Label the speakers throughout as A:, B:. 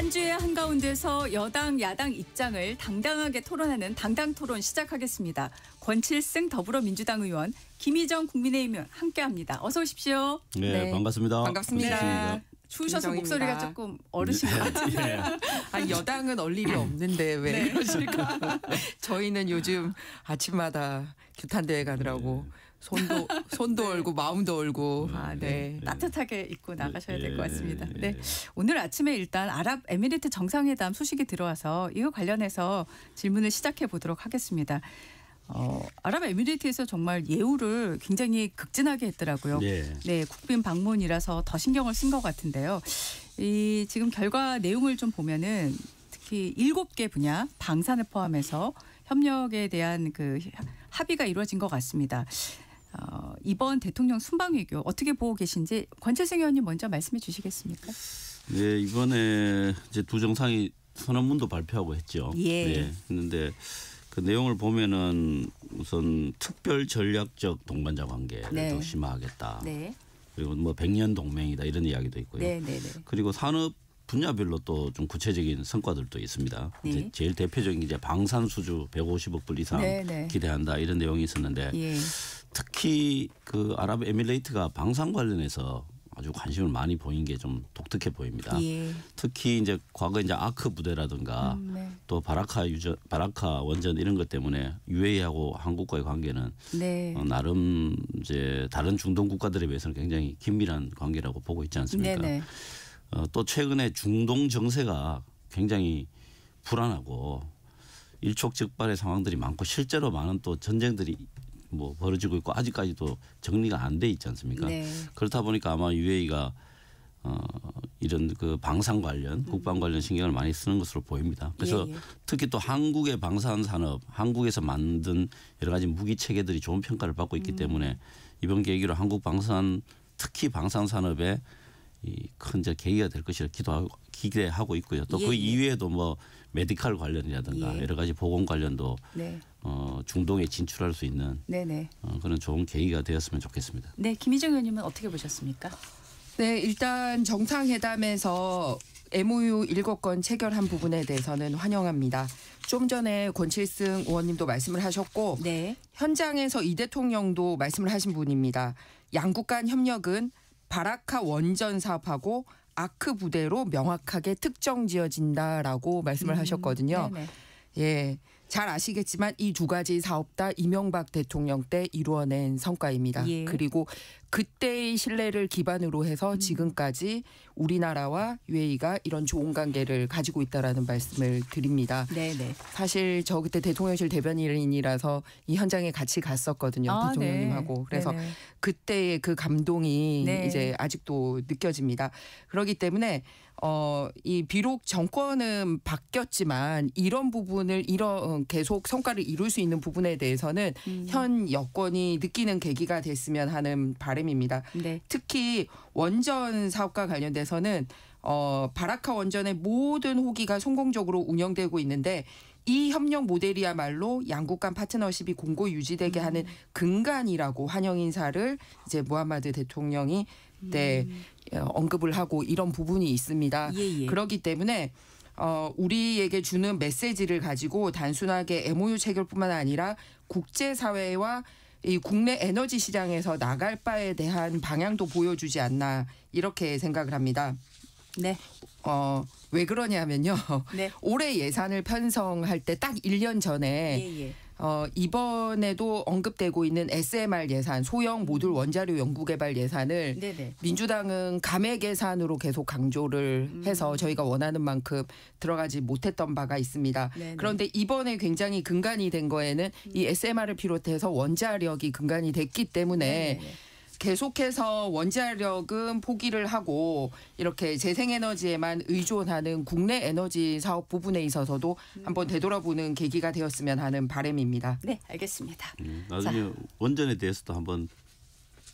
A: 한 주의 한가운데서 여당, 야당 입장을 당당하게 토론하는 당당토론 시작하겠습니다. 권칠승 더불어민주당 의원, 김희정 국민의힘 의원 함께합니다. 어서 오십시오.
B: 네, 반갑습니다.
C: 반갑습니다.
A: 추우셔서 목소리가 조금 어르신 것 같아요.
C: 아니, 여당은 얼 일이 없는데 왜 그러실까? 저희는 요즘 아침마다 규탄대회 가느라고 손도 얼고 마음도 얼고.
A: 네. 따뜻하게 입고 나가셔야 될 것 같습니다. 네. 오늘 아침에 일단 아랍에미리트 정상회담 소식이 들어와서 이거 관련해서 질문을 시작해 보도록 하겠습니다. 아랍에미리트에서 정말 예우를 굉장히 극진하게 했더라고요. 네, 국빈 방문이라서 더 신경을 쓴 것 같은데요. 이 지금 결과 내용을 좀 보면은 특히 7개 분야 방산을 포함해서 협력에 대한 그 합의가 이루어진 것 같습니다. 이번 대통령 순방 외교 어떻게 보고 계신지 권칠승 의원님 먼저 말씀해 주시겠습니까?
B: 네, 이번에 이제 두 정상이 선언문도 발표하고 했죠. 네, 했는데 그 내용을 보면은 우선 특별 전략적 동반자 관계를 더 심화하겠다. 그리고 뭐 100년 동맹이다 이런 이야기도 있고요. 그리고 산업 분야별로 또 좀 구체적인 성과들도 있습니다. 이제 제일 대표적인 게 이제 방산 수주 150억 불 이상 기대한다 이런 내용이 있었는데 특히 그 아랍에미레이트가 방산 관련해서 아주 관심을 많이 보인 게 좀 독특해 보입니다. 특히 이제 과거 이제 아크 부대라든가 또 바라카 원전 이런 것 때문에 UAE하고 한국과의 관계는 나름 이제 다른 중동 국가들에 비해서는 굉장히 긴밀한 관계라고 보고 있지 않습니까? 또 최근에 중동 정세가 굉장히 불안하고 일촉즉발의 상황들이 많고 실제로 많은 또 전쟁들이 뭐 벌어지고 있고 아직까지도 정리가 안 돼 있지 않습니까? 그렇다 보니까 아마 UAE가 이런 그 방산 관련 국방 관련 신경을 많이 쓰는 것으로 보입니다. 그래서 특히 또 한국의 방산 산업, 한국에서 만든 여러 가지 무기 체계들이 좋은 평가를 받고 있기 때문에 이번 계기로 한국 방산 특히 방산 산업에 이 큰 계기가 될 것이라 기대하고 있고요. 또 그 이외에도 뭐 메디칼 관련이라든가 여러 가지 보건 관련도 중동에 진출할 수 있는 그런 좋은 계기가 되었으면 좋겠습니다.
A: 네, 김희정 의원님은 어떻게 보셨습니까?
C: 네, 일단 정상회담에서 MOU 7건 체결한 부분에 대해서는 환영합니다. 좀 전에 권칠승 의원님도 말씀을 하셨고 현장에서 이 대통령도 말씀을 하신 분입니다. 양국 간 협력은 바라카 원전 사업하고 아크 부대로 명확하게 특정 지어진다라고 말씀을 하셨거든요. 예, 잘 아시겠지만 이 두 가지 사업 다 이명박 대통령 때 이루어낸 성과입니다. 그리고 그때의 신뢰를 기반으로 해서 지금까지 우리나라와 UAE가 이런 좋은 관계를 가지고 있다라는 말씀을 드립니다. 사실 저 그때 대통령실 대변인이라서 이 현장에 같이 갔었거든요. 대통령님하고. 그래서 그때의 그 감동이 이제 아직도 느껴집니다. 그렇기 때문에 이 비록 정권은 바뀌었지만 이런 부분을 계속 성과를 이룰 수 있는 부분에 대해서는 현 여권이 느끼는 계기가 됐으면 하는 바람입니다. 특히 원전 사업과 관련돼서는 바라카 원전의 모든 호기가 성공적으로 운영되고 있는데 이 협력 모델이야말로 양국 간 파트너십이 공고 유지되게 하는 근간이라고 환영 인사를 이제 무하마드 대통령이 언급을 하고 이런 부분이 있습니다. 그렇기 때문에 우리에게 주는 메시지를 가지고 단순하게 MOU 체결뿐만 아니라 국제사회와 이 국내 에너지 시장에서 나갈 바에 대한 방향도 보여주지 않나 이렇게 생각을 합니다. 왜 그러냐면요. 올해 예산을 편성할 때 딱 1년 전에 이번에도 언급되고 있는 SMR 예산, 소형 모듈 원자료 연구개발 예산을 민주당은 감액 예산으로 계속 강조를 해서 저희가 원하는 만큼 들어가지 못했던 바가 있습니다. 그런데 이번에 굉장히 근간이 된 거에는 이 SMR을 비롯해서 원자력이 근간이 됐기 때문에 계속해서 원자력은 포기를 하고 이렇게 재생에너지에만 의존하는 국내 에너지 사업 부분에 있어서도 한번 되돌아보는 계기가 되었으면 하는 바람입니다.
A: 네, 알겠습니다.
B: 나중에 원전에 대해서도 한번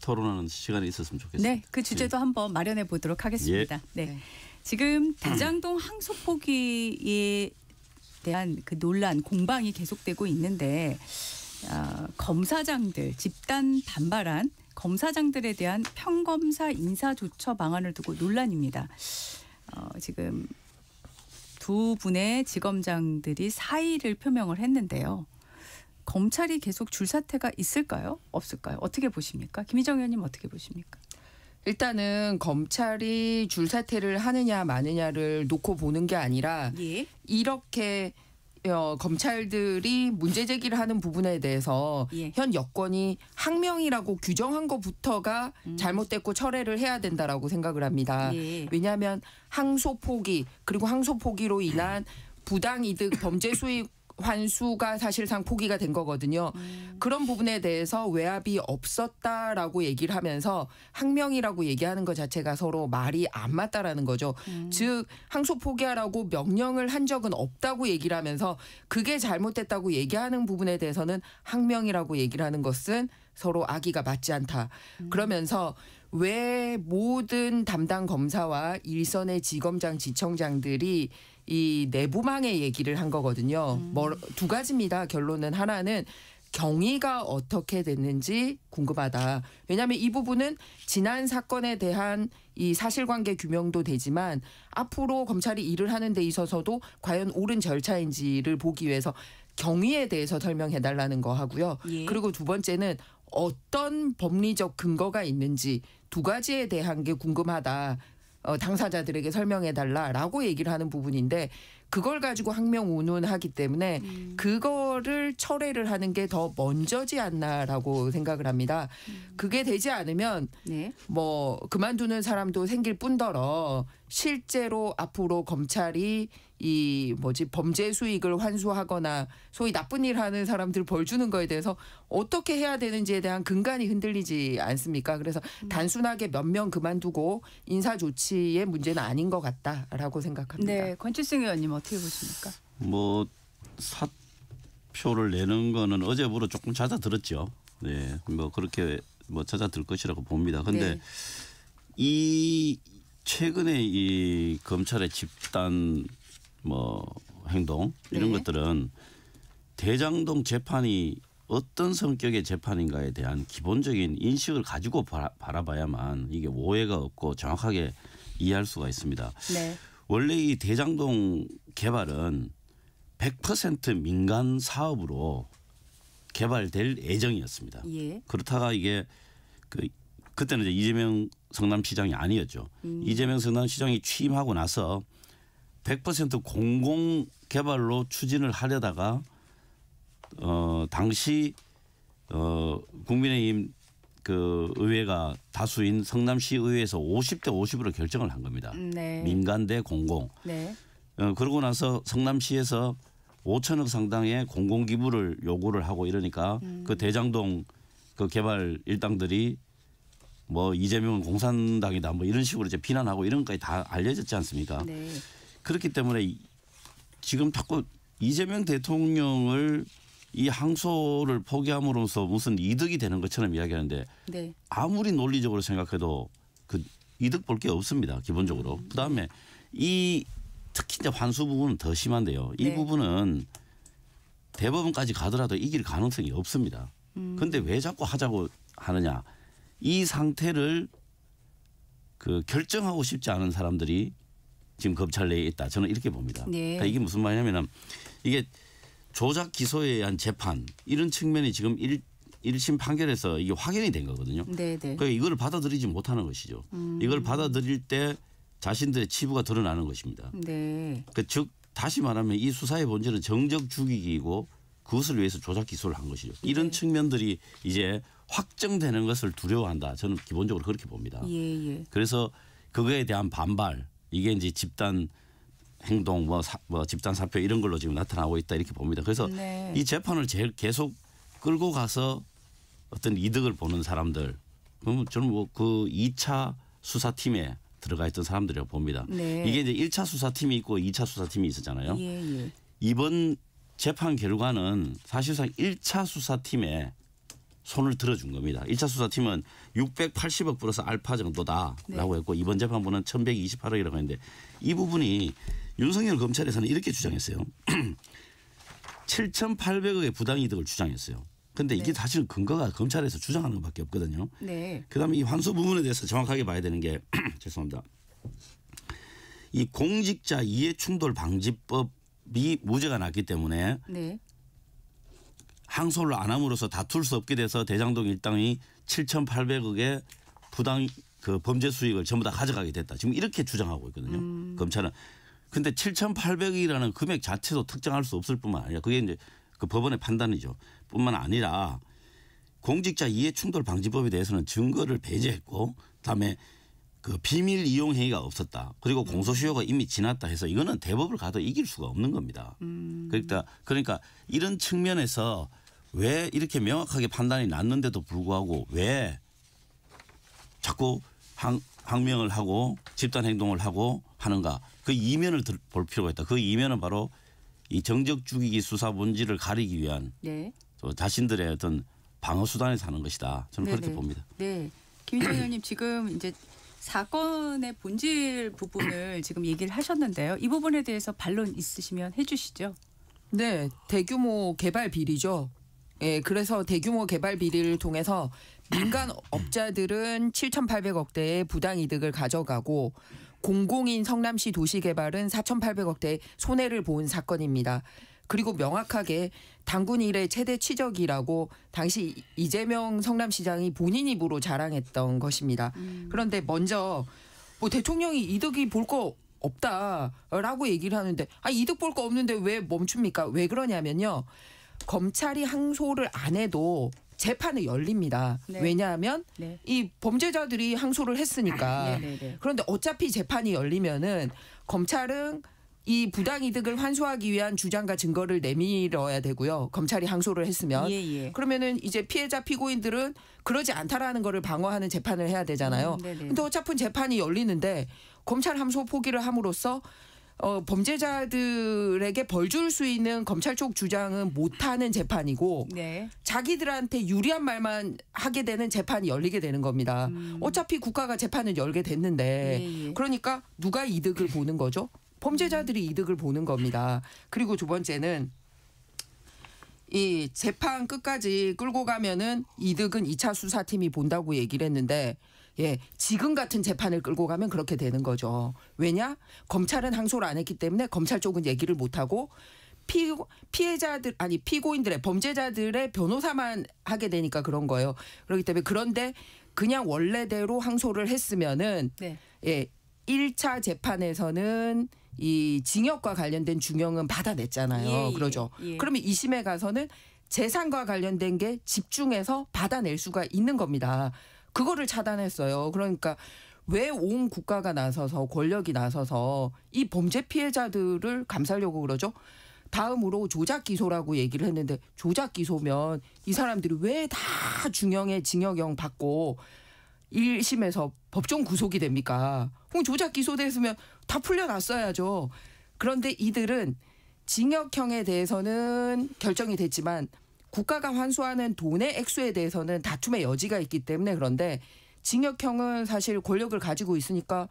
B: 토론하는 시간이 있었으면 좋겠습니다.
A: 네, 그 주제도 한번 마련해 보도록 하겠습니다. 지금 대장동 항소 포기에 대한 그 논란, 공방이 계속되고 있는데 검사장들 집단 반발한 검사장들에 대한 평검사 인사조처 방안을 두고 논란입니다. 지금 두 분의 지검장들이 사의를 표명을 했는데요. 검찰이 계속 줄사태가 있을까요? 없을까요? 어떻게 보십니까? 김희정 의원님 어떻게 보십니까?
C: 일단은 검찰이 줄사태를 하느냐 마느냐를 놓고 보는 게 아니라 예. 이렇게 검찰들이 문제 제기를 하는 부분에 대해서 예. 현 여권이 항명이라고 규정한 것부터가 잘못됐고 철회를 해야 된다라고 생각을 합니다. 예. 왜냐하면 항소 포기 그리고 항소 포기로 인한 부당이득 범죄 수익 환수가 사실상 포기가 된 거거든요. 그런 부분에 대해서 외압이 없었다라고 얘기를 하면서 항명이라고 얘기하는 것 자체가 서로 말이 안 맞다라는 거죠. 즉 항소 포기하라고 명령을 한 적은 없다고 얘기를 하면서 그게 잘못됐다고 얘기하는 부분에 대해서는 항명이라고 얘기를 하는 것은 서로 악의가 맞지 않다. 그러면서 왜 모든 담당 검사와 일선의 지검장, 지청장들이 이 내부망의 얘기를 한 거거든요. 두 가지입니다. 결론은 하나는 경위가 어떻게 됐는지 궁금하다. 왜냐하면 이 부분은 지난 사건에 대한 이 사실관계 규명도 되지만 앞으로 검찰이 일을 하는 데 있어서도 과연 옳은 절차인지를 보기 위해서 경위에 대해서 설명해달라는 거 하고요. 예. 그리고 두 번째는 어떤 법리적 근거가 있는지 두 가지에 대한 게 궁금하다. 당사자들에게 설명해달라라고 얘기를 하는 부분인데 그걸 가지고 항명 운운하기 때문에 그거를 철회를 하는 게 더 먼저지 않나라고 생각을 합니다. 그게 되지 않으면 네. 뭐 그만두는 사람도 생길 뿐더러 실제로 앞으로 검찰이 이 범죄 수익을 환수하거나 소위 나쁜 일 하는 사람들 벌 주는 거에 대해서 어떻게 해야 되는지에 대한 근간이 흔들리지 않습니까? 그래서 단순하게 몇 명 그만두고 인사 조치의 문제는 아닌 것 같다라고 생각합니다.
A: 네, 권칠승 의원님 어떻게 보십니까?
B: 뭐 사표를 내는 거는 어제부로 조금 잦아들었죠. 네, 뭐 그렇게 뭐 잦아들 것이라고 봅니다. 그런데 네. 이 최근에 이 검찰의 집단 행동 이런 네. 것들은 대장동 재판이 어떤 성격의 재판인가에 대한 기본적인 인식을 가지고 바라봐야만 이게 오해가 없고 정확하게 이해할 수가 있습니다. 네. 원래 이 대장동 개발은 100% 민간 사업으로 개발될 예정이었습니다. 예. 그렇다가 이게 그때는 이제 이재명 성남시장이 아니었죠. 이재명 성남시장이 취임하고 나서 100% 공공 개발로 추진을 하려다가 당시 국민의힘 그 의회가 다수인 성남시 의회에서 50대 50으로 결정을 한 겁니다. 네. 민간 대 공공. 네. 그러고 나서 성남시에서 5천억 상당의 공공 기부를 요구를 하고 이러니까 그 대장동 그 개발 일당들이 이재명은 공산당이다 이런 식으로 이제 비난하고 이런 것까지 다 알려졌지 않습니까? 네. 그렇기 때문에 지금 자꾸 이재명 대통령을 이 항소를 포기함으로써 무슨 이득이 되는 것처럼 이야기하는데 네. 아무리 논리적으로 생각해도 그 이득 볼 게 없습니다. 기본적으로. 그다음에 특히 이제 환수 부분은 더 심한데요. 이 네. 부분은 대법원까지 가더라도 이길 가능성이 없습니다. 그런데 왜 자꾸 하자고 하느냐. 이 상태를 결정하고 싶지 않은 사람들이 지금 검찰 내에 있다. 저는 이렇게 봅니다. 네. 그러니까 이게 무슨 말이냐면 이게 조작 기소에 의한 재판 이런 측면이 지금 1심 판결에서 이게 확인이 된 거거든요. 네, 네. 그러니까 이걸 받아들이지 못하는 것이죠. 이걸 받아들일 때 자신들의 치부가 드러나는 것입니다. 네. 즉 다시 말하면 이 수사의 본질은 정적 죽이기이고 그것을 위해서 조작 기소를 한 것이죠. 이런 네. 측면들이 이제 확정되는 것을 두려워한다. 저는 기본적으로 그렇게 봅니다. 예, 예. 그래서 그거에 대한 반발 이게 이제 집단 행동 집단 사표 이런 걸로 지금 나타나고 있다 이렇게 봅니다. 그래서 네. 이 재판을 계속 끌고 가서 어떤 이득을 보는 사람들 그러면 저는 그 2차 수사팀에 들어가 있던 사람들이라고 봅니다. 네. 이게 이제 1차 수사팀이 있고 2차 수사팀이 있었잖아요. 예, 예. 이번 재판 결과는 사실상 1차 수사팀에 손을 들어준 겁니다. 1차 수사팀은 680억 플러스 알파 정도다라고 네. 했고 이번 재판부는 1128억이라고 했는데 이 부분이 윤석열 검찰에서는 이렇게 주장했어요. 7,800억의 부당이득을 주장했어요. 그런데 이게 네. 사실 근거가 검찰에서 주장하는 것밖에 없거든요. 네. 그다음에 이 환수 부분에 대해서 정확하게 봐야 되는 게 죄송합니다. 이 공직자 이해충돌 방지법이 무죄가 났기 때문에 네. 항소를 안 함으로써 다툴 수 없게 돼서 대장동 일당이 7,800억의 부당 그 범죄 수익을 전부 다 가져가게 됐다. 지금 이렇게 주장하고 있거든요. 검찰은. 근데 7,800억이라는 금액 자체도 특정할 수 없을 뿐만 아니라 그게 이제 그 법원의 판단이죠. 뿐만 아니라 공직자 이해충돌 방지법에 대해서는 증거를 배제했고 그다음에 그 비밀 이용 행위가 없었다. 그리고 공소시효가 이미 지났다 해서 이거는 대법을 가도 이길 수가 없는 겁니다. 그러니까 이런 측면에서 왜 이렇게 명확하게 판단이 났는데도 불구하고 왜 자꾸 항명을 하고 집단 행동을 하고 하는가. 그 이면을 볼 필요가 있다. 그 이면은 바로 이 정적 죽이기 수사 본질을 가리기 위한 네. 자신들의 어떤 방어 수단에서 하는 것이다. 저는 네네. 그렇게 봅니다.
A: 네, 김희정 의원님 지금 이제 사건의 본질 부분을 지금 얘기를 하셨는데요. 이 부분에 대해서 반론 있으시면 해주시죠.
C: 네, 대규모 개발 비리죠. 예, 그래서 대규모 개발 비리를 통해서 민간 업자들은 7,800억대의 부당이득을 가져가고 공공인 성남시 도시개발은 4,800억대의 손해를 본 사건입니다. 그리고 명확하게 당군 이래 최대 치적이라고 당시 이재명 성남시장이 본인 입으로 자랑했던 것입니다. 그런데 먼저 뭐 대통령이 이득이 볼 거 없다라고 얘기를 하는데 이득 볼 거 없는데 왜 멈춥니까? 왜 그러냐면요. 검찰이 항소를 안 해도 재판이 열립니다. 네. 왜냐하면 네. 이 범죄자들이 항소를 했으니까. 그런데 어차피 재판이 열리면은 검찰은 이 부당이득을 환수하기 위한 주장과 증거를 내밀어야 되고요. 검찰이 항소를 했으면. 그러면은 이제 피해자 피고인들은 그러지 않다라는 거를 방어하는 재판을 해야 되잖아요. 근데 어차피 재판이 열리는데 검찰 항소 포기를 함으로써 범죄자들에게 벌 줄 수 있는 검찰 쪽 주장은 못하는 재판이고 네. 자기들한테 유리한 말만 하게 되는 재판이 열리게 되는 겁니다. 어차피 국가가 재판을 열게 됐는데 그러니까 누가 이득을 보는 거죠? 범죄자들이 이득을 보는 겁니다. 그리고 두 번째는 이 재판 끝까지 끌고 가면은 이득은 2차 수사팀이 본다고 얘기를 했는데 예, 지금 같은 재판을 끌고 가면 그렇게 되는 거죠. 왜냐? 검찰은 항소를 안 했기 때문에 검찰 쪽은 얘기를 못하고 피해자들 아니 피고인들의 범죄자들의 변호사만 하게 되니까 그런 거예요. 그렇기 때문에 그런데 그냥 원래대로 항소를 했으면은 네. 예, 1차 재판에서는 이 징역과 관련된 중형은 받아냈잖아요. 그러죠. 그러면 2심에 가서는 재산과 관련된 게 집중해서 받아낼 수가 있는 겁니다. 그거를 차단했어요. 그러니까 왜 온 국가가 나서서 권력이 나서서 이 범죄 피해자들을 감싸려고 그러죠? 다음으로 조작 기소라고 얘기를 했는데 조작 기소면 이 사람들이 왜 다 중형의 징역형 받고 1심에서 법정 구속이 됩니까? 그럼 조작 기소됐으면 다 풀려났어야죠. 그런데 이들은 징역형에 대해서는 결정이 됐지만 국가가 환수하는 돈의 액수에 대해서는 다툼의 여지가 있기 때문에 그런데 징역형은 사실 권력을 가지고 있으니까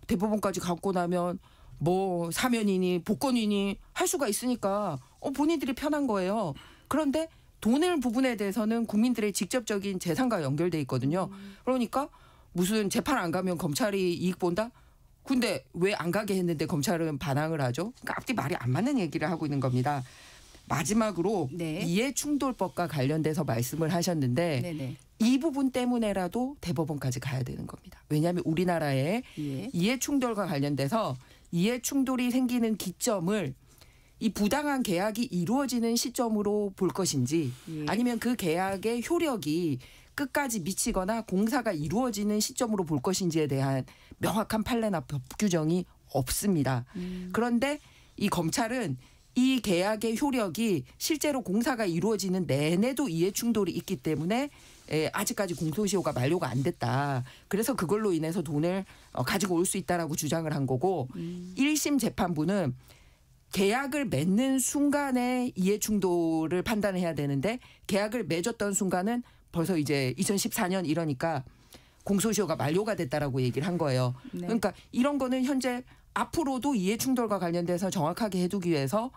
C: 대법원까지 갖고 나면 뭐 사면이니 복권이니 할 수가 있으니까 본인들이 편한 거예요. 그런데 돈을 부분에 대해서는 국민들의 직접적인 재산과 연결돼 있거든요. 그러니까 무슨 재판 안 가면 검찰이 이익 본다? 근데 왜 안 가게 했는데 검찰은 반항을 하죠? 그러니까 앞뒤 말이 안 맞는 얘기를 하고 있는 겁니다. 마지막으로 네. 이해충돌법과 관련돼서 말씀을 하셨는데 네네. 이 부분 때문에라도 대법원까지 가야 되는 겁니다. 왜냐하면 우리나라의 이해충돌과 관련돼서 이해충돌이 생기는 기점을 이 부당한 계약이 이루어지는 시점으로 볼 것인지 아니면 그 계약의 효력이 끝까지 미치거나 공사가 이루어지는 시점으로 볼 것인지에 대한 명확한 판례나 법 규정이 없습니다. 그런데 이 검찰은 이 계약의 효력이 실제로 공사가 이루어지는 내내도 이해충돌이 있기 때문에 아직까지 공소시효가 만료가 안 됐다. 그래서 그걸로 인해서 돈을 가지고 올 수 있다라고 주장을 한 거고 1심 재판부는 계약을 맺는 순간에 이해충돌을 판단을 해야 되는데 계약을 맺었던 순간은 벌써 이제 2014년 이러니까 공소시효가 만료가 됐다라고 얘기를 한 거예요. 네. 그러니까 이런 거는 현재 앞으로도 이해충돌과 관련돼서 정확하게 해두기 위해서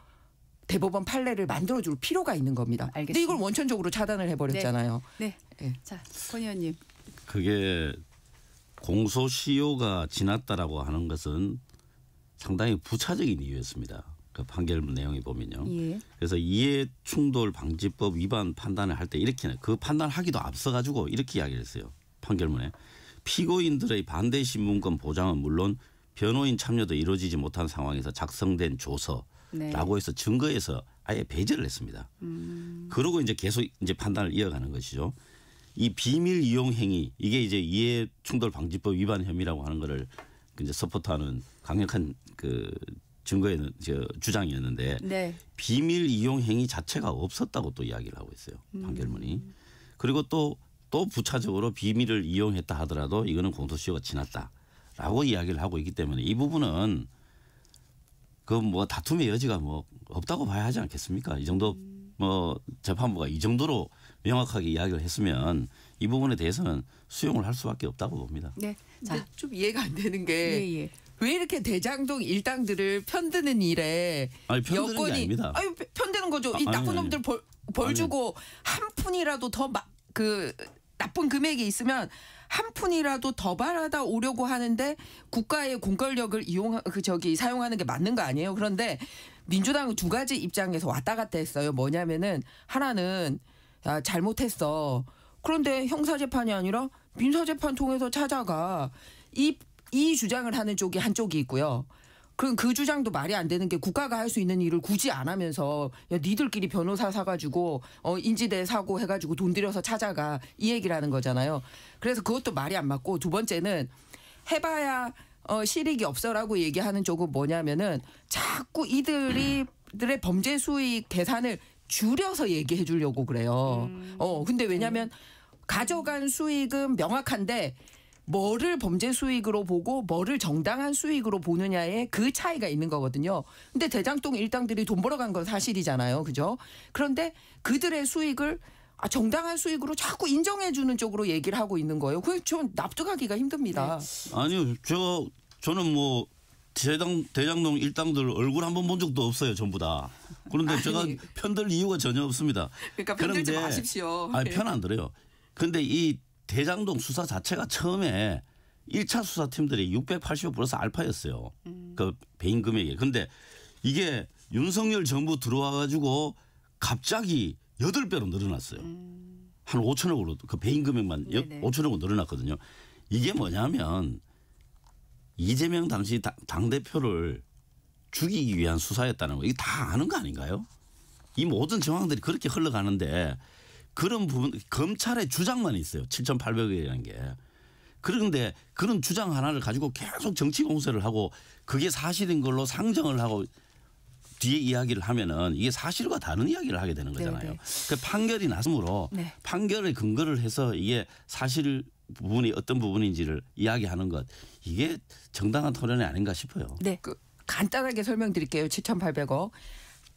C: 대법원 판례를 만들어줄 필요가 있는 겁니다. 알겠습니다. 근데 이걸 원천적으로 차단을 해버렸잖아요.
A: 네. 네. 자, 권 의원님.
B: 그게 공소시효가 지났다라고 하는 것은 상당히 부차적인 이유였습니다. 그 판결문 내용에 보면요. 예. 그래서 이해충돌 방지법 위반 판단을 할 때 이렇게 그 판단하기도 앞서가지고 이렇게 이야기를 했어요. 판결문에 피고인들의 반대 신문권 보장은 물론 변호인 참여도 이루어지지 못한 상황에서 작성된 조서라고 해서 증거에서 아예 배제를 했습니다. 그러고 이제 계속 이제 판단을 이어가는 것이죠. 이 비밀 이용 행위 이게 이제 이해충돌 방지법 위반 혐의라고 하는 거를 이제 서포트하는 강력한 그 증거에는 주장이었는데 네. 비밀 이용 행위 자체가 없었다고 또 이야기를 하고 있어요. 판결문이. 그리고 또 부차적으로 비밀을 이용했다 하더라도 이거는 공소시효가 지났다라고 이야기를 하고 있기 때문에 이 부분은 그 뭐 다툼의 여지가 뭐 없다고 봐야 하지 않겠습니까? 이 정도 뭐 재판부가 이 정도로 명확하게 이야기를 했으면 이 부분에 대해서는 수용을 할 수밖에 없다고 봅니다.
C: 네. 자, 좀 이해가 안 되는 게 왜 이렇게 대장동 일당들을 편드는 일에
B: 편드는 여건이 게 아닙니다.
C: 편드는 거죠. 이 나쁜 놈들 벌 주고 한 푼이라도 더 그 나쁜 금액이 있으면 한 푼이라도 더 받아 오려고 하는데 국가의 공권력을 사용하는 게 맞는 거 아니에요? 그런데 민주당은 두 가지 입장에서 왔다 갔다 했어요. 뭐냐면은 하나는 야, 잘못했어. 그런데 형사재판이 아니라 민사재판 통해서 찾아가. 이 주장을 하는 쪽이 한쪽이 있고요. 그럼 그 주장도 말이 안 되는 게 국가가 할 수 있는 일을 굳이 안 하면서 야, 니들끼리 변호사 사가지고 인지대 사고 해가지고 돈 들여서 찾아가 이 얘기를 하는 거잖아요. 그래서 그것도 말이 안 맞고 두 번째는 해봐야 실익이 없어라고 얘기하는 쪽은 뭐냐면은 자꾸 이들의 범죄 수익 계산을 줄여서 얘기해 주려고 그래요. 근데 왜냐하면 가져간 수익은 명확한데 뭐를 범죄 수익으로 보고 뭐를 정당한 수익으로 보느냐에 그 차이가 있는 거거든요. 근데 대장동 일당들이 돈 벌어간 건 사실이잖아요. 그죠? 그런데 그들의 수익을 정당한 수익으로 자꾸 인정해 주는 쪽으로 얘기를 하고 있는 거예요. 그게 좀 납득하기가 힘듭니다.
B: 네. 아니요. 저는 뭐 대장동 일당들 얼굴 한번 본 적도 없어요. 전부 다. 그런데 제가 편들 이유가 전혀 없습니다.
C: 그러니까 편들지 마십시오.
B: 편 안 들어요. 그런데 이 대장동 수사 자체가 처음에 1차 수사팀들이 680억 플러스 알파였어요. 그 배임 금액이. 그런데 이게 윤석열 정부 들어와 가지고 갑자기 8배로 늘어났어요. 한 5천억으로 그 배임 금액만 5천억으로 늘어났거든요. 이게 뭐냐면 이재명 당시 당대표를 죽이기 위한 수사였다는 거. 이게 다 아는 거 아닌가요? 이 모든 정황들이 그렇게 흘러가는데 그런 부분 검찰의 주장만 있어요. 7,800억이라는 게. 그런데 그런 주장 하나를 가지고 계속 정치 공세를 하고 그게 사실인 걸로 상정을 하고 뒤에 이야기를 하면은 이게 사실과 다른 이야기를 하게 되는 거잖아요. 그 판결이 났으므로 판결의 근거를 해서 이게 사실 부분이 어떤 부분인지를 이야기하는 것 이게 정당한 토론이 아닌가 싶어요.
C: 네. 간단하게 설명드릴게요. 7,800억.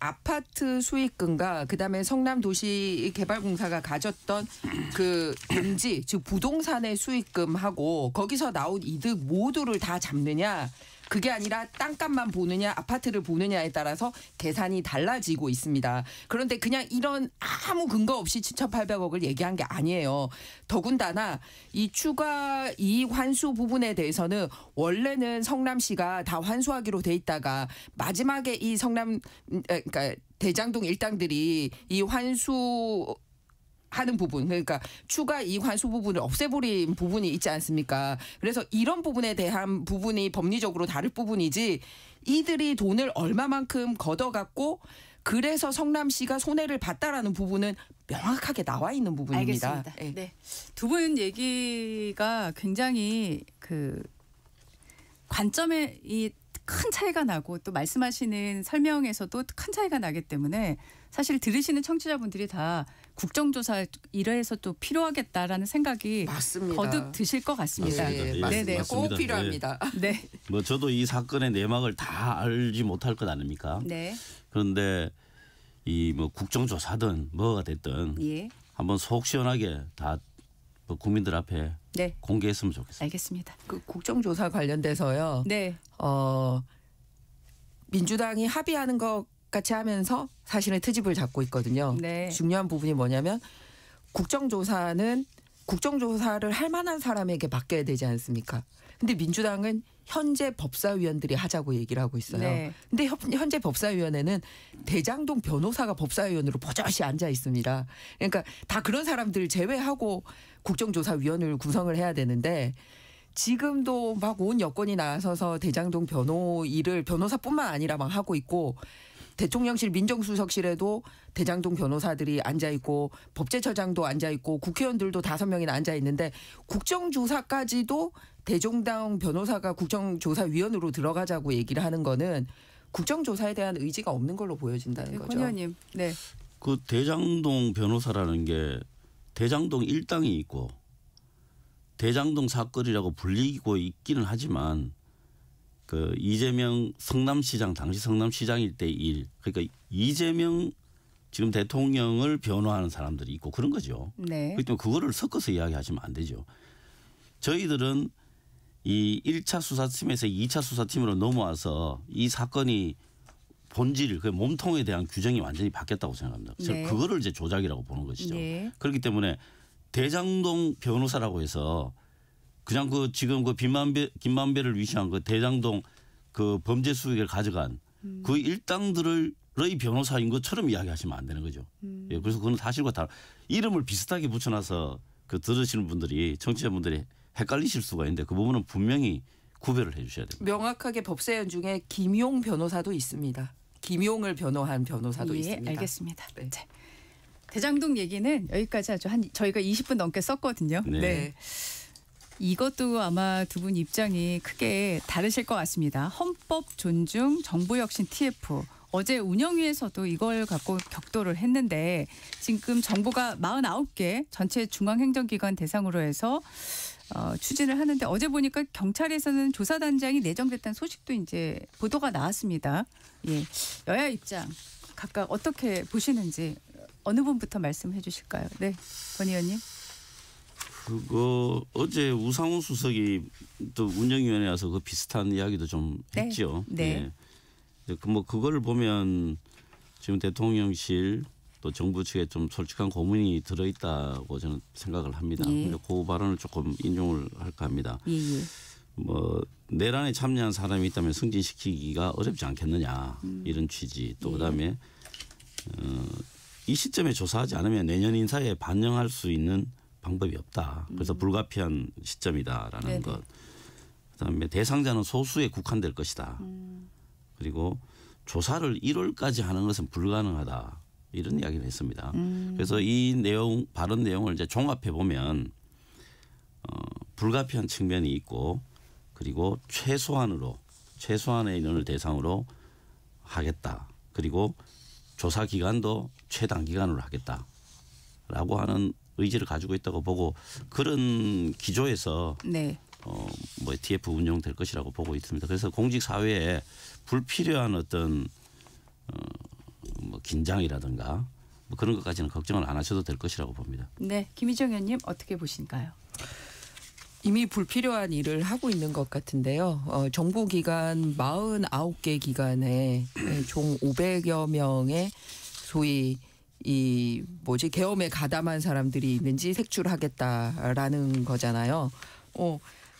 C: 아파트 수익금과 그다음에 성남도시개발공사가 가졌던 그 용지 즉 부동산의 수익금하고 거기서 나온 이득 모두를 다 잡느냐 그게 아니라 땅값만 보느냐 아파트를 보느냐에 따라서 계산이 달라지고 있습니다. 그런데 그냥 이런 아무 근거 없이 7,800억을 얘기한 게 아니에요. 더군다나 이 추가 이익 환수 부분에 대해서는 원래는 성남시가 다 환수하기로 돼 있다가 마지막에 이 그러니까 대장동 일당들이 이 환수 하는 부분 그러니까 추가 이익 환수 부분을 없애버린 부분이 있지 않습니까? 그래서 이런 부분에 대한 부분이 법리적으로 다를 부분이지 이들이 돈을 얼마만큼 걷어갔고 그래서 성남시가 손해를 봤다라는 부분은 명확하게 나와 있는 부분입니다.
A: 알겠습니다. 네. 두 분 얘기가 굉장히 그 관점에 큰 차이가 나고 또 말씀하시는 설명에서도 큰 차이가 나기 때문에 사실 들으시는 청취자분들이 다 국정조사 이래서 또 필요하겠다라는 생각이
C: 맞습니다.
A: 거듭 드실 것 같습니다.
C: 네, 맞습니다. 꼭 필요합니다.
A: 네.
B: 뭐 저도 이 사건의 내막을 다 알지 못할 것 아닙니까?
A: 네.
B: 그런데 이 뭐 국정조사든 뭐가 됐든 한번 속 시원하게 다 뭐 국민들 앞에 공개했으면 좋겠습니다.
A: 알겠습니다.
C: 그 국정조사 관련돼서요.
A: 네.
C: 민주당이 합의하는 것 같이 하면서 사실은 트집을 잡고 있거든요. 네. 중요한 부분이 뭐냐면 국정조사는 국정조사를 할 만한 사람에게 맡겨야 되지 않습니까? 근데 민주당은 현재 법사위원들이 하자고 얘기를 하고 있어요. 네. 근데 현재 법사위원회는 대장동 변호사가 법사위원으로 버젓이 앉아 있습니다. 그러니까 다 그런 사람들 제외하고 국정조사위원회를 구성을 해야 되는데 지금도 막 온 여권이 나서서 대장동 변호 일을 변호사뿐만 아니라 막 하고 있고 대통령실 민정수석실에도 대장동 변호사들이 앉아있고 법제처장도 앉아있고 국회의원들도 5명이나 앉아있는데 국정조사까지도 대종당 변호사가 국정조사위원으로 들어가자고 얘기를 하는 거는 국정조사에 대한 의지가 없는 걸로 보여진다는 거죠.
A: 권 의원님. 네.
B: 그 대장동 변호사라는 게 대장동 일당이 있고 대장동 사건이라고 불리고 있기는 하지만 그 이재명 성남시장 당시 성남시장일 때 일 그러니까 이재명 지금 대통령을 변호하는 사람들이 있고 그런 거죠. 네. 그렇기 때문에 그거를 섞어서 이야기하시면 안 되죠. 저희들은 이 1차 수사팀에서 2차 수사팀으로 넘어와서 이 사건이 본질, 그 몸통에 대한 규정이 완전히 바뀌었다고 생각합니다. 네. 그거를 이제 조작이라고 보는 것이죠. 네. 그렇기 때문에 대장동 변호사라고 해서 그냥 그 지금 그 김만배를 위시한 그 대장동 그 범죄 수익을 가져간 그 일당들의 변호사인 것처럼 이야기하시면 안 되는 거죠. 예, 그래서 그건 사실과 이름을 비슷하게 붙여놔서 그 들으시는 분들이 청취자분들이 헷갈리실 수가 있는데 그 부분은 분명히 구별을 해 주셔야 됩니다.
C: 명확하게 법사위원 중에 김용 변호사도 있습니다. 김용을 변호한 변호사도
A: 예,
C: 있습니다.
A: 알겠습니다. 네. 자, 대장동 얘기는 여기까지 하죠. 저희가 20분 넘게 썼거든요.
B: 네. 네.
A: 이것도 아마 두 분 입장이 크게 다르실 것 같습니다. 헌법 존중, 정부 혁신 TF. 어제 운영위에서도 이걸 갖고 격돌을 했는데 지금 정부가 49개 전체 중앙행정기관 대상으로 해서 추진을 하는데 어제 보니까 경찰에서는 조사단장이 내정됐다는 소식도 이제 보도가 나왔습니다. 예, 여야 입장 각각 어떻게 보시는지 어느 분부터 말씀해 주실까요? 네, 권 의원님.
B: 그거 어제 우상호 수석이 또 운영위원회 와서 그 비슷한 이야기도 좀 했죠.
A: 네.
B: 네. 뭐 그걸 보면 지금 대통령실 또 정부 측에 좀 솔직한 고문이 들어있다고 저는 생각을 합니다.
A: 예.
B: 근데 그 발언을 조금 인용을 할까 합니다.
A: 예.
B: 뭐 내란에 참여한 사람이 있다면 승진시키기가 어렵지 않겠느냐 이런 취지. 또 그다음에 이 시점에 조사하지 않으면 내년 인사에 반영할 수 있는 방법이 없다. 그래서 불가피한 시점이다라는
A: 네네.
B: 것. 그다음에 대상자는 소수에 국한될 것이다. 그리고 조사를 1월까지 하는 것은 불가능하다. 이런 이야기를 했습니다. 그래서 이 내용 발언 내용을 이제 종합해 보면 불가피한 측면이 있고 그리고 최소한의 인원을 대상으로 하겠다. 그리고 조사 기간도 최단기간으로 하겠다라고 하는 의지를 가지고 있다고 보고 그런 기조에서
A: 네.
B: 뭐 TF 운영될 것이라고 보고 있습니다. 그래서 공직 사회에 불필요한 어떤 뭐 긴장이라든가 뭐 그런 것까지는 걱정을 안 하셔도 될 것이라고 봅니다.
A: 네, 김희정 의원님 어떻게 보신가요?
C: 이미 불필요한 일을 하고 있는 것 같은데요. 정부기관 49개 기관에 총 500여 명의 소위 계엄에 가담한 사람들이 있는지 색출하겠다라는 거잖아요.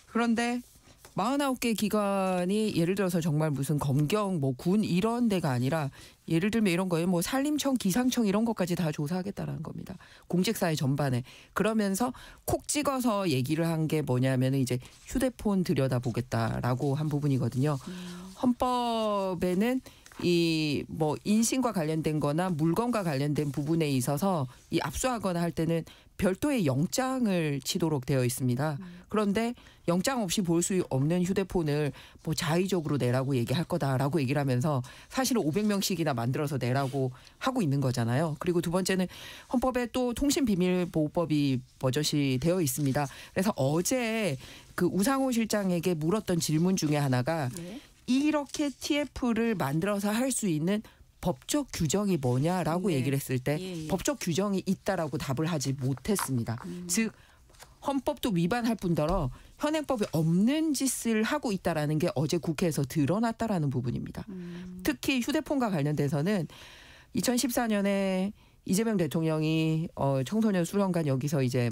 C: 그런데 49개 기관이 예를 들어서 정말 무슨 검경, 군 이런 데가 아니라 예를 들면 이런 거예요. 산림청, 기상청 이런 것까지 다 조사하겠다라는 겁니다. 공직사회 전반에. 그러면서 콕 찍어서 얘기를 한 게 뭐냐면은 이제 휴대폰 들여다보겠다라고 한 부분이거든요. 헌법에는 인신과 관련된 거나 물건과 관련된 부분에 있어서 이 압수하거나 할 때는 별도의 영장을 치도록 되어 있습니다. 그런데 영장 없이 볼 수 없는 휴대폰을 자의적으로 내라고 얘기할 거다라고 얘기를 하면서 사실은 500명씩이나 만들어서 내라고 하고 있는 거잖아요. 그리고 두 번째는 헌법에 또 통신비밀보호법이 버젓이 되어 있습니다. 그래서 어제 그 우상호 실장에게 물었던 질문 중에 하나가 네. 이렇게 TF를 만들어서 할 수 있는 법적 규정이 뭐냐라고
A: 네.
C: 얘기를 했을 때
A: 예.
C: 법적 규정이 있다라고 답을 하지 못했습니다. 즉 헌법도 위반할 뿐더러 현행법에 없는 짓을 하고 있다라는 게 어제 국회에서 드러났다라는 부분입니다. 특히 휴대폰과 관련돼서는 2014년에 이재명 대통령이 청소년 수련관 여기서 이제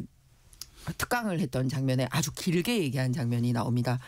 C: 특강을 했던 장면에 아주 길게 얘기한 장면이 나옵니다.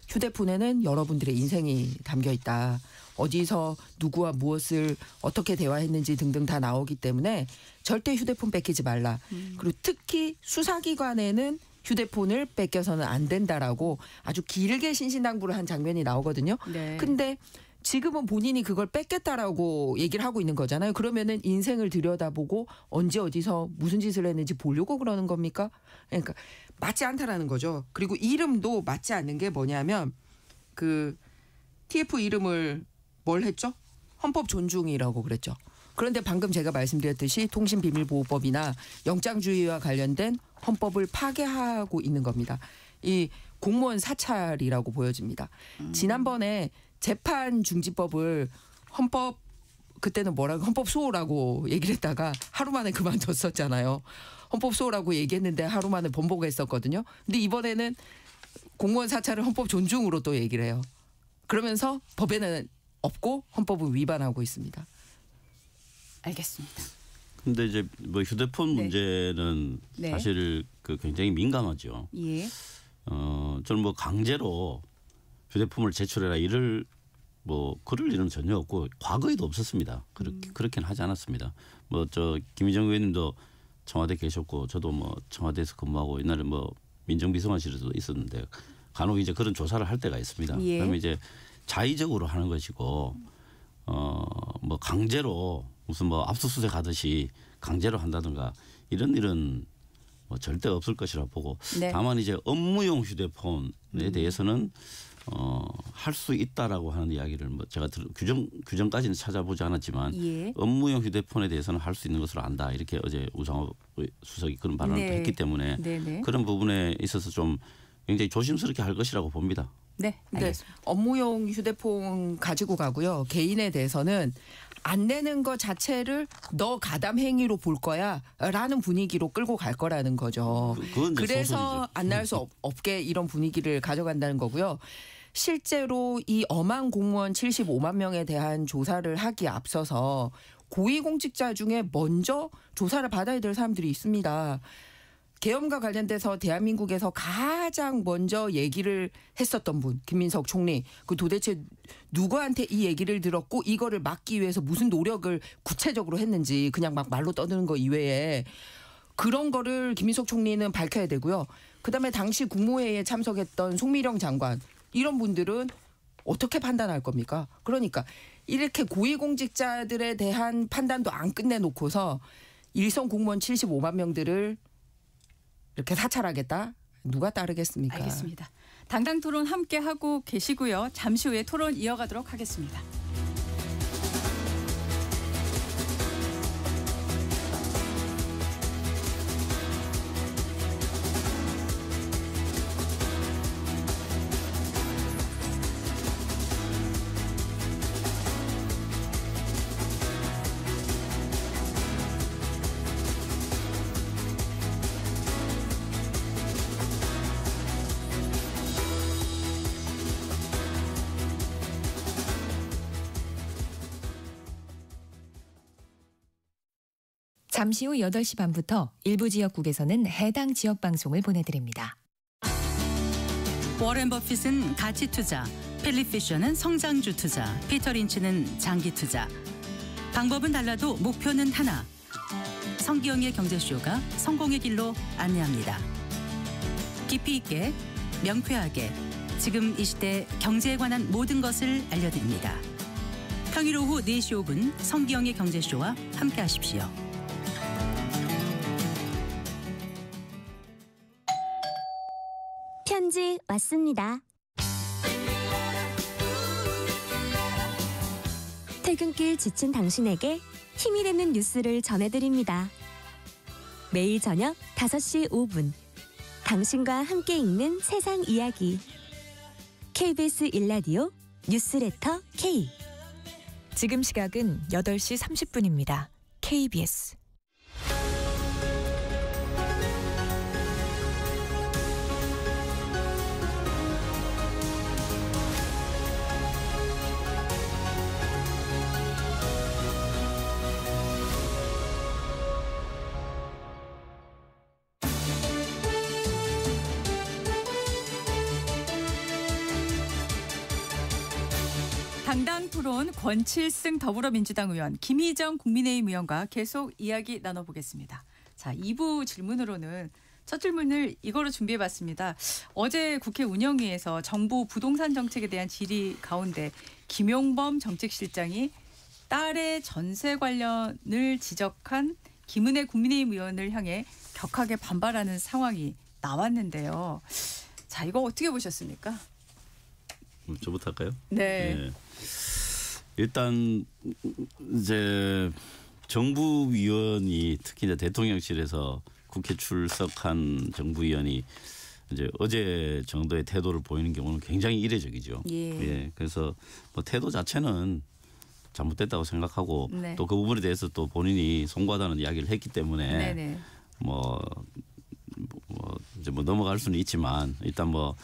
C: 휴대폰에는 여러분들의 인생이 담겨 있다. 어디서 누구와 무엇을 어떻게 대화했는지 등등 다 나오기 때문에 절대 휴대폰 뺏기지 말라. 그리고 특히 수사기관에는 휴대폰을 뺏겨서는 안 된다라고 아주 길게 신신당부를 한 장면이 나오거든요. 네. 근데 지금은 본인이 그걸 뺏겠다라고 얘기를 하고 있는 거잖아요. 그러면은 인생을 들여다보고 언제 어디서 무슨 짓을 했는지 보려고 그러는 겁니까? 그러니까 맞지 않다라는 거죠. 그리고 이름도 맞지 않는 게 뭐냐면 그 TF 이름을 뭘 했죠? 헌법 존중이라고 그랬죠. 그런데 방금 제가 말씀드렸듯이 통신비밀보호법이나 영장주의와 관련된 헌법을 파괴하고 있는 겁니다. 이 공무원 사찰이라고 보여집니다. 지난번에 재판중지법을 헌법 그때는 뭐라고 헌법 수호라고 얘기를 했다가 하루 만에 그만뒀었잖아요. 헌법 수호라고 얘기했는데 하루 만에 번복했었거든요. 근데 이번에는 공무원 사찰을 헌법 존중으로 또 얘기를 해요. 그러면서 법에는 없고 헌법을 위반하고 있습니다.
A: 알겠습니다.
B: 근데 이제 뭐 휴대폰
A: 네.
B: 문제는
A: 네.
B: 사실 그 굉장히 민감하죠.
A: 예.
B: 저는 뭐 강제로 휴대폰을 제출해라 이럴 뭐 그럴 일은 전혀 없고 과거에도 없었습니다. 그렇게는 하지 않았습니다. 뭐 저 김희정 의원님도 청와대 계셨고 저도 뭐 청와대에서 근무하고 옛날에 뭐 민정비서관실에도 있었는데 간혹 이제 그런 조사를 할 때가 있습니다.
A: 예.
B: 그러면 이제 자의적으로 하는 것이고 뭐 강제로 무슨 뭐 압수수색 하듯이 강제로 한다든가 이런 일은 뭐 절대 없을 것이라 보고
A: 네.
B: 다만 이제 업무용 휴대폰에 대해서는 할 수 있다라고 하는 이야기를 뭐 제가 규정까지는 찾아보지 않았지만
A: 예.
B: 업무용 휴대폰에 대해서는 할 수 있는 것으로 안다 이렇게 어제 우상호 수석이 그런 발언을
A: 네.
B: 했기 때문에
A: 네네.
B: 그런 부분에 있어서 좀 굉장히 조심스럽게 할 것이라고 봅니다.
A: 네, 알겠습니다.
C: 네, 업무용 휴대폰 가지고 가고요. 개인에 대해서는 안 내는 것 자체를 너 가담 행위로 볼 거야 라는 분위기로 끌고 갈 거라는 거죠. 그래서 안 날 수 없게 이런 분위기를 가져간다는 거고요. 실제로 이 엄한 공무원 75만 명에 대한 조사를 하기에 앞서서 고위공직자 중에 먼저 조사를 받아야 될 사람들이 있습니다. 계엄과 관련돼서 대한민국에서 가장 먼저 얘기를 했었던 분 김민석 총리. 그 도대체 누구한테 이 얘기를 들었고 이거를 막기 위해서 무슨 노력을 구체적으로 했는지 그냥 막 말로 떠드는 거 이외에 그런 거를 김민석 총리는 밝혀야 되고요. 그다음에 당시 국무회의에 참석했던 송미령 장관 이런 분들은 어떻게 판단할 겁니까? 그러니까 이렇게 고위공직자들에 대한 판단도 안 끝내놓고서 일선 공무원 75만 명들을 이렇게 사찰하겠다? 누가 따르겠습니까?
A: 알겠습니다. 당당 토론 함께 하고 계시고요. 잠시 후에 토론 이어가도록 하겠습니다.
D: 잠시 후 8시 반부터 일부 지역국에서는 해당 지역 방송을 보내드립니다.
E: 워렌 버핏은 가치 투자, 필립 피셔는 성장주 투자, 피터 린치는 장기 투자. 방법은 달라도 목표는 하나. 성기영의 경제쇼가 성공의 길로 안내합니다. 깊이 있게, 명쾌하게, 지금 이 시대 경제에 관한 모든 것을 알려드립니다. 평일 오후 4시 5분 성기영의 경제쇼와 함께하십시오.
F: 편지 왔습니다. 퇴근길 지친 당신에게 힘이 되는 뉴스를 전해드립니다. 매일 저녁 5시 5분 당신과 함께 읽는 세상 이야기 KBS 1라디오 뉴스레터 K.
D: 지금 시각은 8시 30분입니다. KBS
A: 강당 토론 권칠승 더불어민주당 의원, 김희정 국민의힘 의원과 계속 이야기 나눠보겠습니다. 자, 2부 질문으로는 첫 질문을 이거로 준비해봤습니다. 어제 국회 운영위에서 정부 부동산 정책에 대한 질의 가운데 김용범 정책실장이 딸의 전세 관련을 지적한 김은혜 국민의힘 의원을 향해 격하게 반발하는 상황이 나왔는데요. 자, 이거 어떻게 보셨습니까?
B: 저부터 할까요?
A: 네.
B: 네. 일단 이제 정부위원이 특히 이제 대통령실에서 국회 출석한 정부위원이 이제 어제 정도의 태도를 보이는 경우는 굉장히 이례적이죠. 예. 그래서 뭐 태도 자체는 잘못됐다고 생각하고
A: 네.
B: 또 그 부분에 대해서 또 본인이 송구하다는 이야기를 했기 때문에
A: 네네.
B: 이제 뭐 넘어갈 수는 있지만 일단 뭐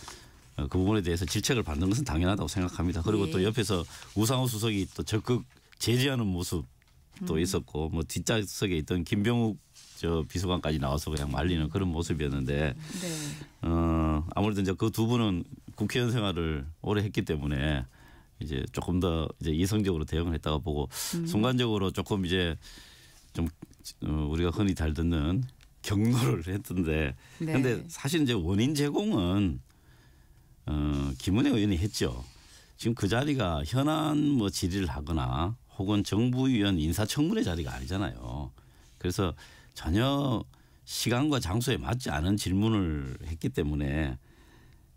B: 그 부분에 대해서 질책을 받는 것은 당연하다고 생각합니다. 그리고 또 옆에서 우상호 수석이 또 적극 제지하는 모습도 있었고 뭐 뒷좌석에 있던 김병욱 비서관까지 나와서 그냥 말리는 그런 모습이었는데 아무래도 이제 그 두 분은 국회의원 생활을 오래 했기 때문에 이제 조금 더 이제 이성적으로 대응을 했다가 보고 순간적으로 조금 이제 좀 우리가 흔히 잘 듣는 경로를 했던데 근데 사실 이제 원인 제공은 김은혜 의원이 했죠. 지금 그 자리가 현안 뭐 질의를 하거나 혹은 정부위원 인사청문회 자리가 아니잖아요. 그래서 전혀 시간과 장소에 맞지 않은 질문을 했기 때문에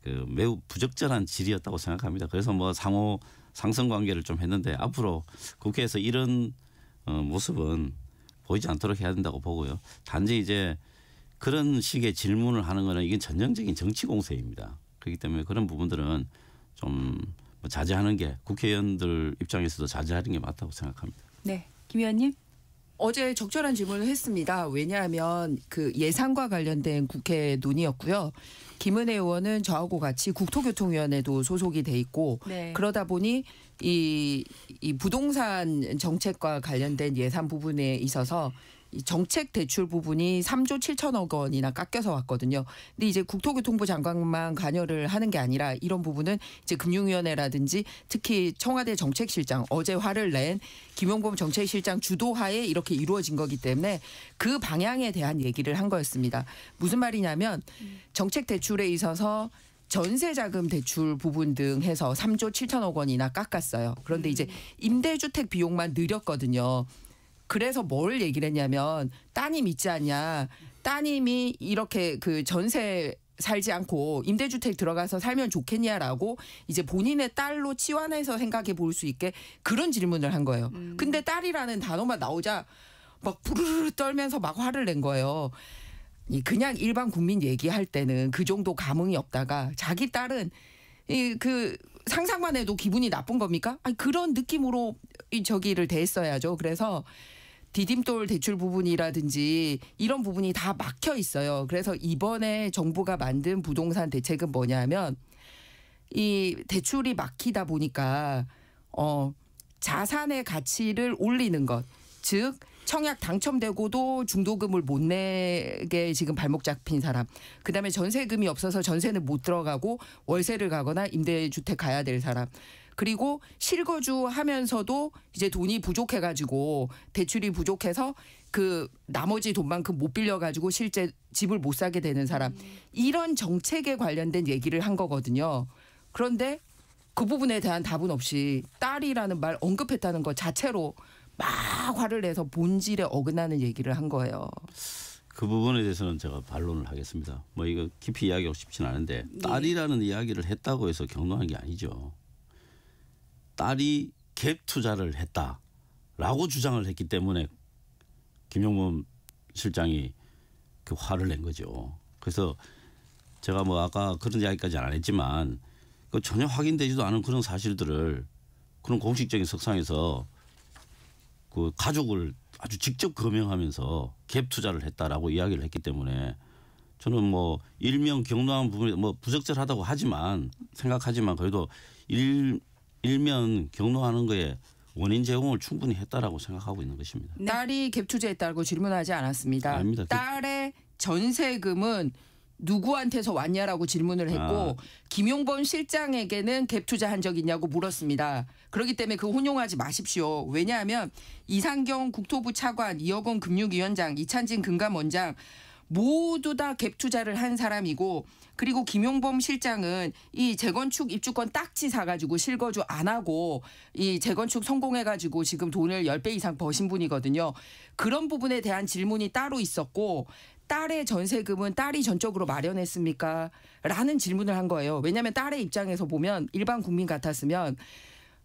B: 그 매우 부적절한 질의였다고 생각합니다. 그래서 뭐 상호 상성 관계를 좀 했는데 앞으로 국회에서 이런 모습은 보이지 않도록 해야 된다고 보고요. 단지 이제 그런 식의 질문을 하는 거는 이게 전형적인 정치 공세입니다. 그렇기 때문에 그런 부분들은 좀 자제하는 게 국회의원들 입장에서도 자제하는 게 맞다고 생각합니다.
A: 네, 김 의원님.
C: 어제 적절한 질문을 했습니다. 왜냐하면 그 예산과 관련된 국회 논의였고요. 김은혜 의원은 저하고 같이 국토교통위원회도 소속이 돼 있고 그러다 보니 이 부동산 정책과 관련된 예산 부분에 있어서 이 정책 대출 부분이 3조 7천억 원이나 깎여서 왔거든요. 근데 이제 국토교통부 장관만 관여를 하는 게 아니라 이런 부분은 이제 금융위원회라든지 특히 청와대 정책실장 어제 화를 낸 김용범 정책실장 주도하에 이렇게 이루어진 거기 때문에 그 방향에 대한 얘기를 한 거였습니다. 무슨 말이냐면 정책 대출에 있어서 전세자금 대출 부분 등 해서 3조 7천억 원이나 깎았어요. 그런데 이제 임대주택 비용만 늘렸거든요. 그래서 뭘 얘기를 했냐면 따님 있지 않냐. 따님이 이렇게 그 전세 살지 않고 임대주택 들어가서 살면 좋겠냐라고 이제 본인의 딸로 치환해서 생각해 볼 수 있게 그런 질문을 한 거예요. 근데 딸이라는 단어만 나오자 막 부르르 떨면서 막 화를 낸 거예요. 그냥 일반 국민 얘기할 때는 그 정도 감흥이 없다가 자기 딸은 그 상상만 해도 기분이 나쁜 겁니까? 아니 그런 느낌으로 저기를 대했어야죠. 그래서 디딤돌 대출 부분이라든지 이런 부분이 다 막혀 있어요. 그래서 이번에 정부가 만든 부동산 대책은 뭐냐면 이 대출이 막히다 보니까 자산의 가치를 올리는 것, 즉 청약 당첨되고도 중도금을 못 내게 지금 발목 잡힌 사람, 그다음에 전세금이 없어서 전세는 못 들어가고 월세를 가거나 임대주택 가야 될 사람, 그리고 실거주 하면서도 이제 돈이 부족해가지고 대출이 부족해서 그 나머지 돈만큼 못 빌려가지고 실제 집을 못 사게 되는 사람, 이런 정책에 관련된 얘기를 한 거거든요. 그런데 그 부분에 대한 답은 없이 딸이라는 말 언급했다는 것 자체로 막 화를 내서 본질에 어긋나는 얘기를 한 거예요.
B: 그 부분에 대해서는 제가 반론을 하겠습니다. 뭐 이거 깊이 이야기하고 싶지는 않은데 딸이라는 이야기를 했다고 해서 경로한 게 아니죠. 딸이 갭 투자를 했다라고 주장을 했기 때문에 김용범 실장이 그 화를 낸 거죠. 그래서 제가 뭐 아까 그런 이야기까지는 안 했지만 그 전혀 확인되지도 않은 그런 사실들을 그런 공식적인 석상에서 그 가족을 아주 직접 거명하면서 갭 투자를 했다라고 이야기를 했기 때문에 저는 뭐 일명 경로한 부분이 뭐 부적절하다고 하지만 생각하지만 그래도 일면 경로하는 거에 원인 제공을 충분히 했다라고 생각하고 있는 것입니다.
C: 딸이 갭 투자했다고 질문하지 않았습니다.
B: 아닙니다.
C: 딸의 전세금은 누구한테서 왔냐라고 질문을 했고 김용범 실장에게는 갭 투자한 적 있냐고 물었습니다. 그렇기 때문에 그 혼용하지 마십시오. 왜냐하면 이상경 국토부 차관, 이어건 금융위원장, 이찬진 금감원장 모두 다 갭 투자를 한 사람이고 그리고 김용범 실장은 이 재건축 입주권 딱지 사가지고 실거주 안 하고 이 재건축 성공해가지고 지금 돈을 10배 이상 버신 분이거든요. 그런 부분에 대한 질문이 따로 있었고 딸의 전세금은 딸이 전적으로 마련했습니까? 라는 질문을 한 거예요. 왜냐하면 딸의 입장에서 보면 일반 국민 같았으면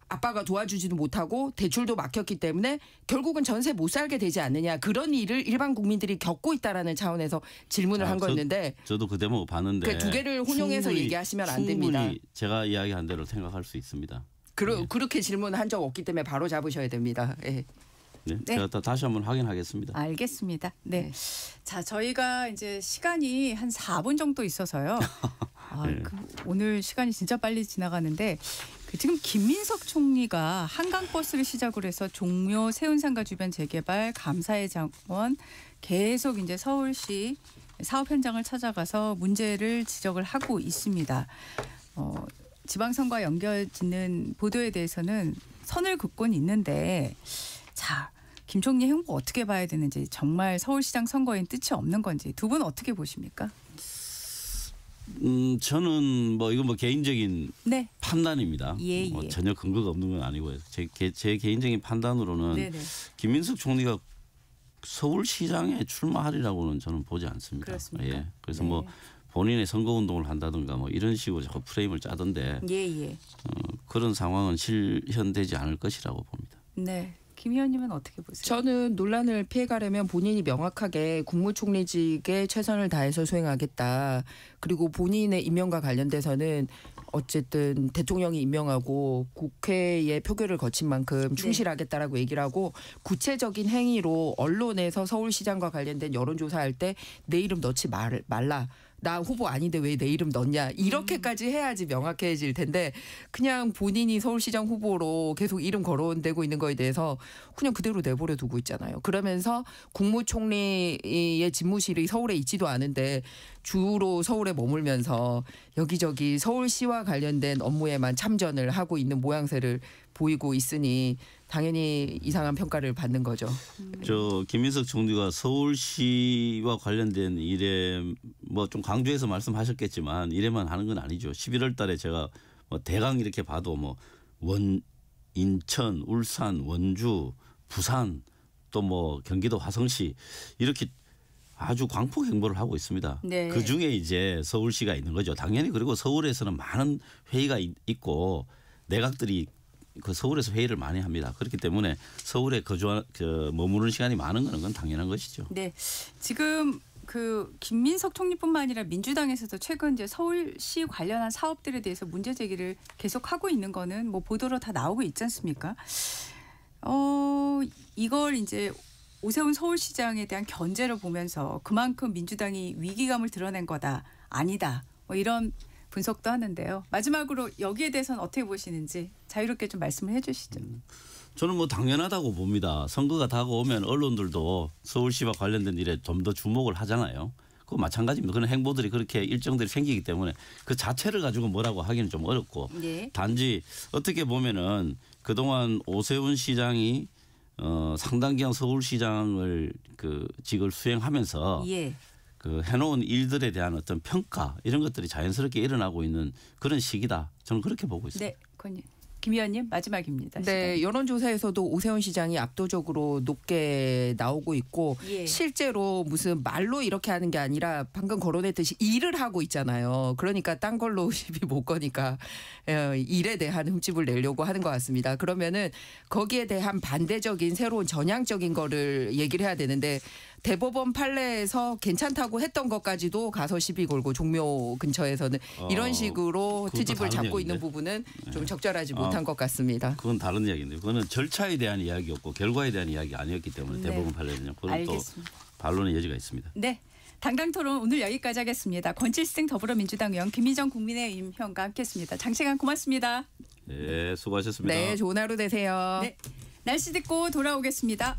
C: 아빠가 도와주지도 못하고 대출도 막혔기 때문에 결국은 전세 못 살게 되지 않느냐. 그런 일을 일반 국민들이 겪고 있다라는 차원에서 질문을 한 거였는데
B: 저도 그 대목 봤는데
C: 그 두 개를 혼용해서 얘기하시면 안 됩니다.
B: 충분히 제가 이야기한 대로 생각할 수 있습니다.
C: 그렇게 질문한 적 없기 때문에 바로 잡으셔야 됩니다. 예.
B: 네, 제가 다시 한번 확인하겠습니다.
A: 알겠습니다. 네. 자, 저희가 이제 시간이 한 4분 정도 있어서요.
B: 네.
A: 오늘 시간이 진짜 빨리 지나가는데 지금 김민석 총리가 한강버스를 시작으로 해서 종묘 세운상가 주변 재개발 감사의 장원 계속 이제 서울시 사업 현장을 찾아가서 문제를 지적을 하고 있습니다. 지방선거와 연결짓는 보도에 대해서는 선을 긋곤 있는데 자, 김 총리 행보 어떻게 봐야 되는지 정말 서울시장 선거엔 뜻이 없는 건지 두 분 어떻게 보십니까?
B: 저는 이건 개인적인
A: 네.
B: 판단입니다.
A: 예.
B: 전혀 근거가 없는 건 아니고요. 제 개인적인 판단으로는 네네. 김민석 총리가 서울시장에 출마하리라고는 저는 보지 않습니다.
A: 그렇습니까?
B: 예. 그래서
A: 네.
B: 본인의 선거운동을 한다든가 이런 식으로 자꾸 프레임을 짜던데 그런 상황은 실현되지 않을 것이라고 봅니다.
A: 네. 김 의원님은 어떻게 보세요?
C: 저는 논란을 피해가려면 본인이 명확하게 국무총리직에 최선을 다해서 수행하겠다. 그리고 본인의 임명과 관련돼서는 어쨌든 대통령이 임명하고 국회의 표결을 거친 만큼 충실하겠다라고 얘기를 하고 구체적인 행위로 언론에서 서울시장과 관련된 여론조사할 때 내 이름 넣지 말라. 나 후보 아닌데 왜 내 이름 넣냐. 이렇게까지 해야지 명확해질 텐데 그냥 본인이 서울시장 후보로 계속 이름 거론되고 있는 거에 대해서 그냥 그대로 내버려 두고 있잖아요. 그러면서 국무총리의 집무실이 서울에 있지도 않은데 주로 서울에 머물면서 여기저기 서울시와 관련된 업무에만 참전을 하고 있는 모양새를 보이고 있으니 당연히 이상한 평가를 받는 거죠.
B: 김민석 총리가 서울시와 관련된 일에 좀 강조해서 말씀하셨겠지만 이래만 하는 건 아니죠. 11월 달에 제가 대강 이렇게 봐도 인천, 울산, 원주, 부산 또 경기도 화성시 이렇게 아주 광폭 행보를 하고 있습니다.
A: 네.
B: 그중에 이제 서울시가 있는 거죠. 당연히 그리고 서울에서는 많은 회의가 있고 내각들이 그 서울에서 회의를 많이 합니다. 그렇기 때문에 서울에 머무르는 시간이 많은 건 당연한 것이죠.
A: 네, 지금 김민석 총리뿐만 아니라 민주당에서도 최근 이제 서울시 관련한 사업들에 대해서 문제 제기를 계속하고 있는 거는 보도로 다 나오고 있지 않습니까? 이걸 이제 오세훈 서울시장에 대한 견제를 보면서 그만큼 민주당이 위기감을 드러낸 거다, 아니다, 이런 분석도 하는데요. 마지막으로 여기에 대해서는 어떻게 보시는지 자유롭게 좀 말씀을 해 주시죠.
B: 저는 당연하다고 봅니다. 선거가 다가오면 언론들도 서울시와 관련된 일에 좀 더 주목을 하잖아요. 그거 마찬가지입니다. 그런 행보들이 그렇게 일정들이 생기기 때문에 그 자체를 가지고 뭐라고 하기는 좀 어렵고 단지 어떻게 보면은 그동안 오세훈 시장이 상당 기간 서울시장을 직을 수행하면서 해놓은 일들에 대한 어떤 평가 이런 것들이 자연스럽게 일어나고 있는 그런 시기다. 저는 그렇게 보고 있습니다.
A: 네, 김 의원님 마지막입니다.
C: 네, 여론조사에서도 오세훈 시장이 압도적으로 높게 나오고 있고 실제로 무슨 말로 이렇게 하는 게 아니라 방금 거론했듯이 일을 하고 있잖아요. 그러니까 딴 걸로 시비 못 거니까 일에 대한 흠집을 내려고 하는 것 같습니다. 그러면은 거기에 대한 반대적인 새로운 전향적인 거를 얘기를 해야 되는데 대법원 판례에서 괜찮다고 했던 것까지도 가서 시비 걸고 종묘 근처에서는 이런 식으로 트집을 잡고 있는 부분은 좀 적절하지 못한 것 같습니다.
B: 그건 다른 이야기인데 그거는 절차에 대한 이야기였고 결과에 대한 이야기 아니었기 때문에 대법원 판례는요. 그건 또 반론의 여지가 있습니다.
A: 네. 당당토론 오늘 여기까지 하겠습니다. 권칠승 더불어민주당 의원 김희정 국민의힘 의원과 함께했습니다. 장시간 고맙습니다.
B: 네, 수고하셨습니다.
C: 네, 좋은 하루 되세요.
A: 네, 날씨 듣고 돌아오겠습니다.